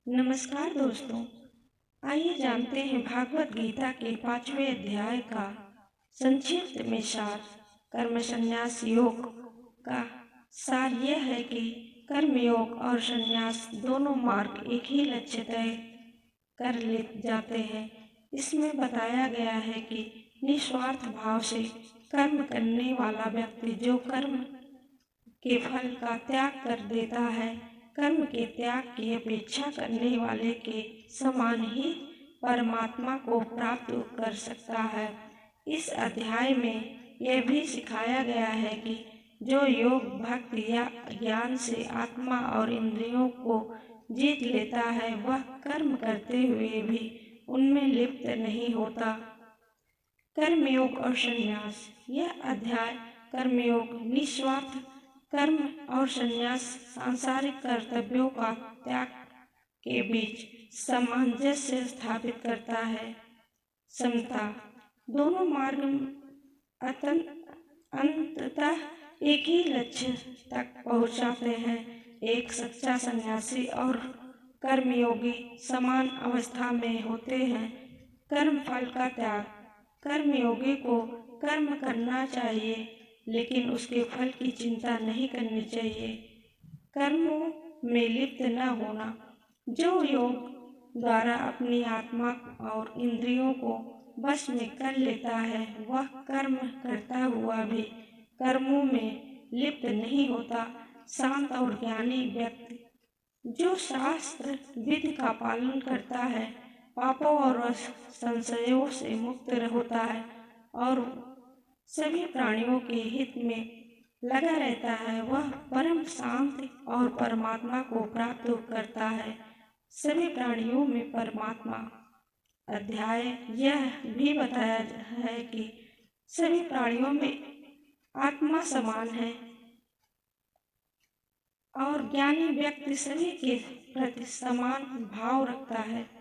नमस्कार दोस्तों। आइए जानते हैं भागवत गीता के 5वें अध्याय का संक्षिप्त में सार। कर्म संन्यास योग का सार यह है कि कर्म योग और संन्यास दोनों मार्ग एक ही लक्ष्य तय कर ले जाते हैं। इसमें बताया गया है कि निस्वार्थ भाव से कर्म करने वाला व्यक्ति जो कर्म के फल का त्याग कर देता है, कर्म के त्याग की अपेक्षा करने वाले के समान ही परमात्मा को प्राप्त कर सकता है। इस अध्याय में यह भी सिखाया गया है कि जो योग भक्ति या ज्ञान से आत्मा और इंद्रियों को जीत लेता है, वह कर्म करते हुए भी उनमें लिप्त नहीं होता। कर्मयोग और संन्यास। यह अध्याय कर्मयोग निस्वार्थ कर्म और संन्यास सांसारिक कर्तव्यों का त्याग के बीच सामंजस्य स्थापित करता है। समता। दोनों मार्ग अंततः एक ही लक्ष्य तक पहुंचाते हैं। एक सच्चा सन्यासी और कर्मयोगी समान अवस्था में होते हैं। कर्म फल का त्याग। कर्मयोगी को कर्म करना चाहिए, लेकिन उसके फल की चिंता नहीं करनी चाहिए। कर्मों में लिप्त न होना। जो योग द्वारा अपनी आत्मा और इंद्रियों को वश में कर लेता है, वह कर्म करता हुआ भी कर्मों में लिप्त नहीं होता। शांत और ज्ञानी व्यक्ति जो शास्त्र विधि का पालन करता है, पापों और संशयों से मुक्त होता है और सभी प्राणियों के हित में लगा रहता है, वह परम शांति और परमात्मा को प्राप्त करता है। सभी प्राणियों में परमात्मा। अध्याय यह भी बताया है कि सभी प्राणियों में आत्मा समान है और ज्ञानी व्यक्ति सभी के प्रति समान भाव रखता है।